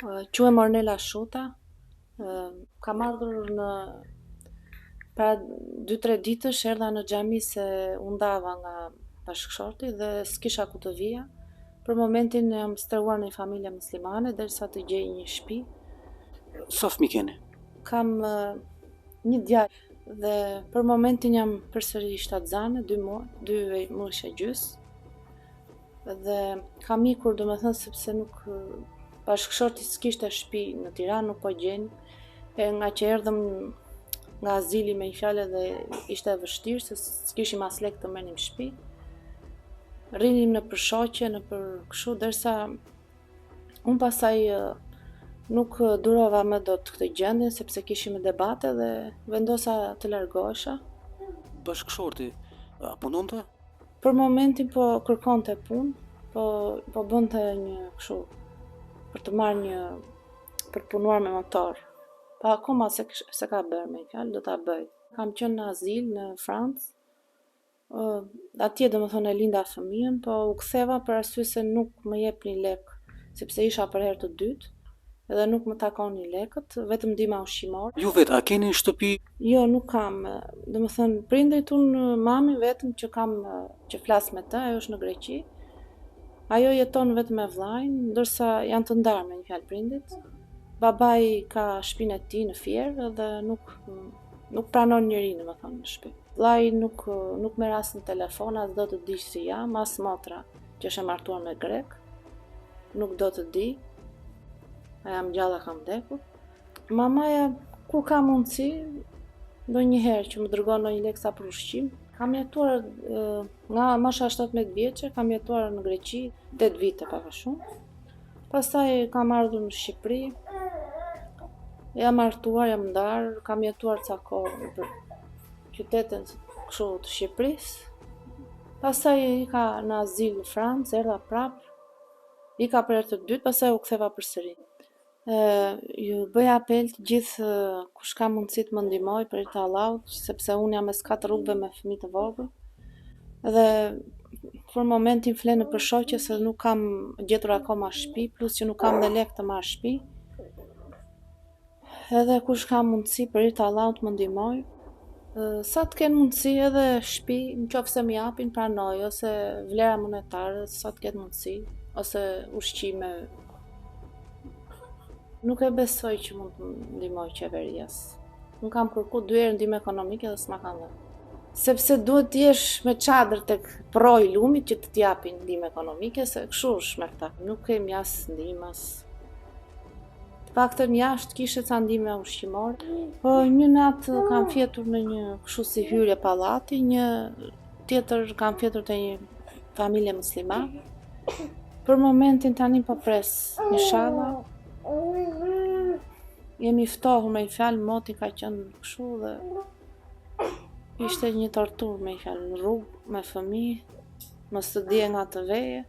Quhem Ornela Shuta. Kam ardhur para 2-3 ditësh erdha në xhami se u ndava nga bashkëshorti dhe s'kisha ku të vija. Për momentin jam shtruar në një familje muslimane derisa të gjej një shtëpi. Sa fëmijë keni? Kam një djalë dhe për momentin jam përsëri shtatzane, 2 muaj e gjys. Dhe kam ikur domethënë sepse nuk bashkëshorti s'kishte shtëpi në Tiranë, nuk po gjen. Nga që erdhëm nga azili me një fjalë dhe ishte vështirë se s'kishim as lek të merrnim shtëpi. Rrinim në përshoqe, në për kështu, derisa unë pasaj nuk durova më dot këtë gjendje sepse kishim debate dhe vendosa të largohesha. Bashkëshorti punonte? Për momentin po kërkonte punë, po bënte një kështu për të marrë për të punuar me motor. Pa akoma se ka bërë me fjalë, do ta bëj. Kam qenë në azil në Francë. Atje domethënë e linda fëmijën, po u ktheva për arsye se nuk më jepnin lek, sepse isha për herë të dytë, edhe nuk më takonin lekët, vetëm ndihma ushqimore. Ju vet, a keni shtëpi? Jo, nuk kam. Domethënë prindrit unë mamin vetëm që flas me të, ajo është në Greqi. Ajo jeton vetëm me vllajin, ndërsa janë të ndarë me një fjalë prindit. Babai ka shtëpinë e tij në Fier dhe nuk pranon njëri domethënë në shtëpi. Vllai nuk merr as në telefon, as do të di si jam, as motra që është e martuar me grek, nuk do të di. A jam gjalla, kam vdekur. Mamaja kur ka mundësi, ndonjëherë që më dërgon ndonjë lek sa për ushqim. Kam jetuar nga mosha 17 vjeçe, kam jetuar në Greqi 8 vite pak a shumë. Pastaj kam ardhur në Shqipëri. Jam martuar, jam ndarë, kam jetuar ca kohë në qytetin kështu të Shqipërisë. Pastaj ika në azil në Francë, erdha prap. Ika për herë të dytë, pastaj u ktheva përsëri. Ju bëj apel të gjithë kush ka mundësi të më ndihmoj për hir të Allahut, sepse unë jam mes 4 rrugëve me fëmijë të vogël. Dhe për momentin flen në përshoqje se nuk kam gjetur akoma shtëpi, plus që nuk kam dhe lek të marr shtëpi. Edhe kush ka mundësi për hir të Allahut më ndihmoj. Sa të kenë mundësi edhe shtëpi, nëse më japin pranoj, ose vlera monetare, sa të ketë mundësi, ose ushqime. Nuk e besoj që mund të ndihmoj qeveria. Unë kam kërkuar 2 herë ndihmë ekonomike dhe s'ma kanë dhënë. Sepse duhet të jesh me çadër tek proi lumit që të japin ndihmë ekonomike, se kështu është me këta. Nuk kemi as ndihmas. Të paktën jashtë kishte ca ndihmë ushqimore. Po një natë kam fjetur në një kështu si hyrje pallati, një tjetër kam fjetur te një familje muslimane. Për momentin tani po pres inshallah. Jemi ftohur me një fjalë, moti ka qenë kështu dhe ishte një tortur me një fjalë në rrugë me fëmijë, mos të dije nga të veje.